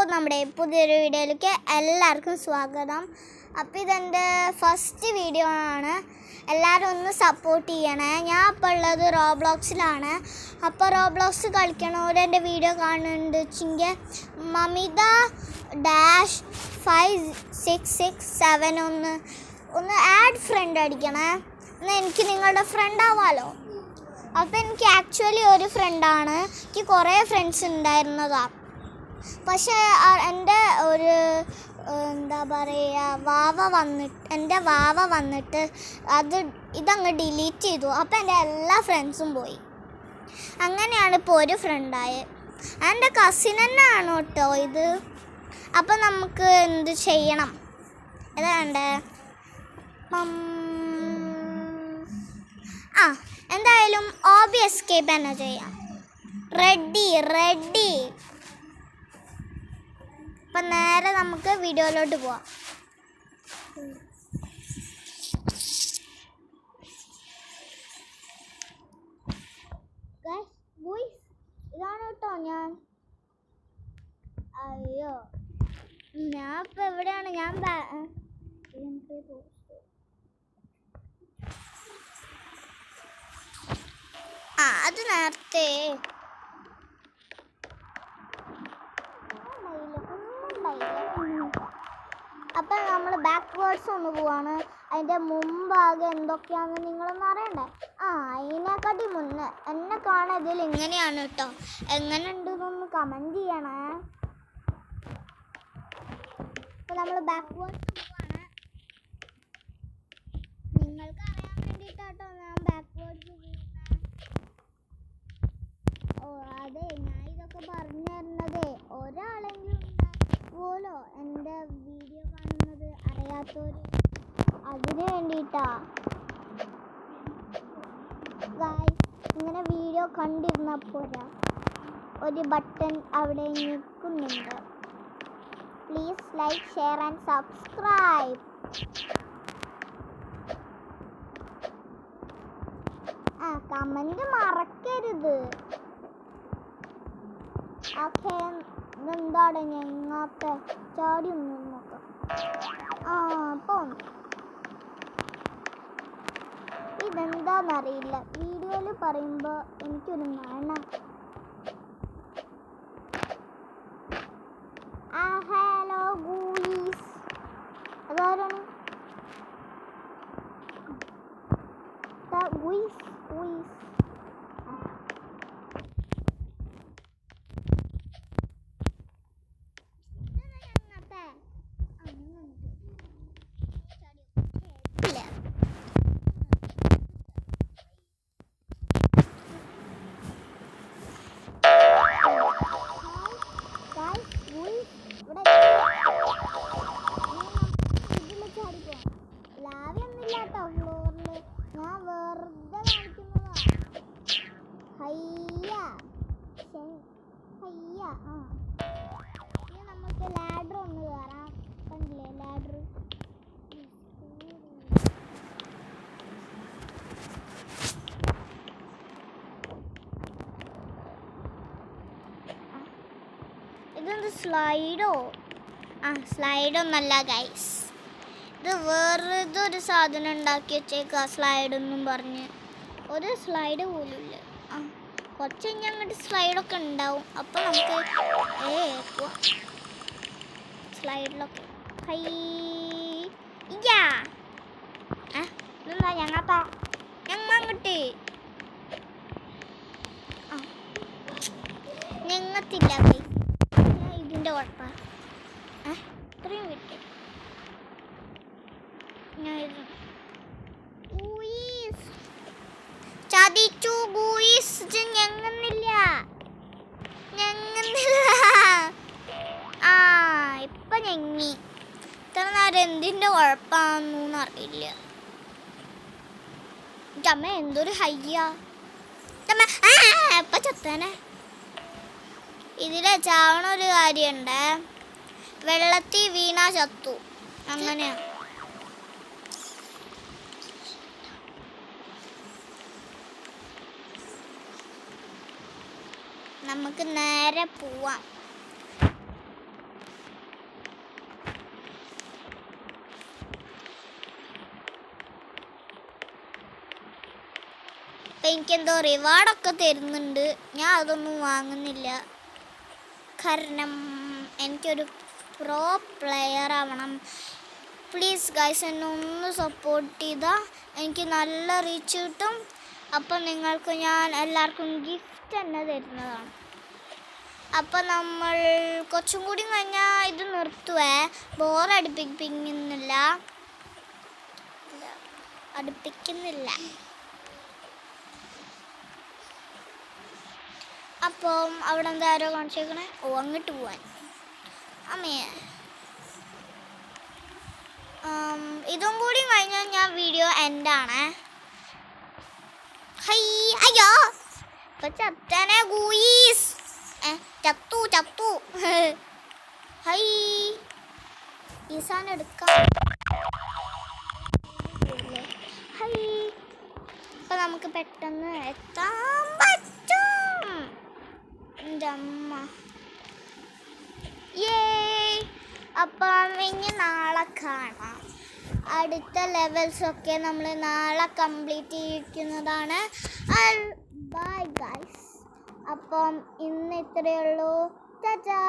അപ്പോൾ നമ്മുടെ പുതിയൊരു വീഡിയോയിലേക്ക് എല്ലാവർക്കും സ്വാഗതം. അപ്പോൾ ഇതെൻ്റെ ഫസ്റ്റ് വീഡിയോ ആണ്. എല്ലാവരും ഒന്ന് സപ്പോർട്ട് ചെയ്യണേ. ഞാൻ ഇപ്പോൾ ഉള്ളത് റോബ്ലോക്സിലാണ്. അപ്പോൾ റോബ്ലോക്സ് കളിക്കണവർ എൻ്റെ വീഡിയോ കാണുന്നുണ്ട് വെച്ചെങ്കിൽ mamiത-56671 ഒന്ന് ആഡ് ഫ്രണ്ട് അടിക്കണേ. എന്നാൽ എനിക്ക് നിങ്ങളുടെ ഫ്രണ്ട് ആവാമല്ലോ. അപ്പോൾ എനിക്ക് ആക്ച്വലി ഒരു ഫ്രണ്ടാണ്. എനിക്ക് കുറേ ഫ്രണ്ട്സ് ഉണ്ടായിരുന്നതാണ്. പക്ഷേ എൻ്റെ ഒരു എന്താ പറയുക എൻ്റെ വാവ വന്നിട്ട് ഇതങ്ങ് ഡിലീറ്റ് ചെയ്തു. അപ്പോൾ എൻ്റെ എല്ലാ ഫ്രണ്ട്സും പോയി. അങ്ങനെയാണ് ഇപ്പോൾ ഒരു ഫ്രണ്ടായത്. എൻ്റെ കസിൻ തന്നെയാണ് കേട്ടോ ഇത്. അപ്പം നമുക്ക് എന്ത് ചെയ്യണം ഏതാണ്ട് എന്തായാലും ഓബി എസ്കേപ്പ് തന്നെ ചെയ്യാം. റെഡി. അപ്പം നേരെ നമുക്ക് വീഡിയോയിലോട്ട് പോവാം. ഇതാണ് കേട്ടോ ഞാൻ ഇപ്പം എവിടെയാണ് അത് നേരത്തെ അപ്പം നമ്മൾ ബാക്ക്വേർഡ്സ് ഒന്ന് പോവാണ്. അതിൻ്റെ മുമ്പാകെ എന്തൊക്കെയാണെന്ന് നിങ്ങളൊന്ന് അറിയണ്ടേ? അതിനെക്കാട്ടി മുന്നേ എന്നെ കാണാൻ ഇതിൽ ഇങ്ങനെയാണ് കേട്ടോ. എങ്ങനെ ഉണ്ടെന്നൊന്ന് കമൻറ്റ് ചെയ്യണേ. അപ്പോൾ നമ്മൾ ബാക്ക്വേർഡ്സ് പോവാണ്. നിങ്ങൾക്ക് അറിയാൻ വേണ്ടിയിട്ടാട്ടോ ഞാൻ ബാക്ക്വേർഡ്സ് പോകുന്നത്. അതെ, ഞാൻ ഇതൊക്കെ പറഞ്ഞു തരുന്നതേ ഒരാളെങ്കിലും ഉണ്ടാവുമല്ലോ എൻ്റെ വീഡിയോ കാണുന്നത് അറിയാത്തവർ. അതിന് വേണ്ടിയിട്ടാ ഗായ്സ്. ഇങ്ങനെ വീഡിയോ കണ്ടിരുന്നപ്പോൾ ഒരു ബട്ടൺ അവിടെ നിൽക്കുന്നുണ്ട്. Please like, share and subscribe. Comment മറക്കരുത്. ഓക്കെ, ഇതെന്താണ് ഞങ്ങാത്ത ചാടി ഒന്ന് നോക്കാം. അപ്പം ഇതെന്താണെന്നറിയില്ല. വീഡിയോയിൽ പറയുമ്പോൾ എനിക്കൊരു നാണം. Hello guys. അതാരാണ്? ഗൂയിസ്. നമുക്ക് ലാഡർ ഒന്ന് കയറാം. കണ്ടില്ലേ ലാഡർ? ഇതെന്ത് സ്ലൈഡോ? സ്ലൈഡൊന്നല്ല ഗൈസ്. ഇത് വേറൊരു സാധനം ഉണ്ടാക്കി വെച്ചേക്കാ. സ്ലൈഡൊന്നും പറഞ്ഞ് ഒരു സ്ലൈഡ് പോലും ഇല്ല. കുറച്ച് കഴിഞ്ഞാൽ അങ്ങോട്ട് സ്ലൈഡൊക്കെ ഉണ്ടാവും. അപ്പം നമുക്ക് സ്ലൈഡിലൊക്കെ ഇതെന്താ ഞങ്ങങ്ങോട്ട് ഞങ്ങത്തില്ല. ഇതിൻ്റെ കുഴപ്പം ഇത്രയും കിട്ടി. ചതിച്ചു ഗൂയിസ്. ഞങ്ങുന്നില്ല. ഇപ്പൊ ഞങ്ങി. ഇത്ര നേരം എന്തിൻ്റെ കുഴപ്പമാണെന്നൊന്നും അറിയില്ല. ചമ്മ എന്തൊരു ഹയ്യ. ഇപ്പൊ ചത്തനെ. ഇതിലെ ചാവണൊരു കാര്യമുണ്ട്. വെള്ളത്തിൽ വീണാ ചത്തു. അങ്ങനെയാ. നമുക്ക് നേരെ പോവാം. എനിക്കെന്തോ റിവാർഡൊക്കെ തരുന്നുണ്ട്. ഞാൻ അതൊന്നും വാങ്ങുന്നില്ല, കാരണം എനിക്കൊരു പ്രോ പ്ലെയർ ആവണം. പ്ലീസ് ഗൈസ്, എന്നെ ഒന്ന് സപ്പോർട്ട് ചെയ്താൽ എനിക്ക് നല്ല റീച്ച് കിട്ടും. അപ്പം നിങ്ങൾക്ക് ഞാൻ എല്ലാവർക്കും ഗിഫ്റ്റ് തന്നെ തരുന്നതാണ്. അപ്പം നമ്മൾ കുറച്ചും കൂടി കഴിഞ്ഞാൽ ഇത് നിർത്തുവേ, അടുപ്പിക്കുന്നില്ല. അപ്പം അവിടെ എന്താ ആരോ കാണിച്ചേക്കണേ? ഓ, അങ്ങോട്ട് പോവാൻ. അമ്മേ, ഇതും കൂടി കഴിഞ്ഞാൽ ഞാൻ വീഡിയോ എൻഡാണ്. ഹൈ, അയ്യോ ഇപ്പൊ ചത്തനെ ഗൂയീസ്. ചത്തു. ഹൈ, ഈ സാധനം എടുക്കാം. ഹൈ, ഇപ്പൊ നമുക്ക് പെട്ടെന്ന് എത്താൻ പറ്റും. എൻ്റെ അമ്മ, അപ്പം ഇനി നാളെ കാണാം. അടുത്ത ലെവൽസൊക്കെ നമ്മൾ നാളെ കംപ്ലീറ്റ് ചെയ്യിക്കുന്നതാണ്. Bye guys. അപ്പം ഇന്ന് ഇത്രയേ ഉള്ളൂ. ടാറ്റാ.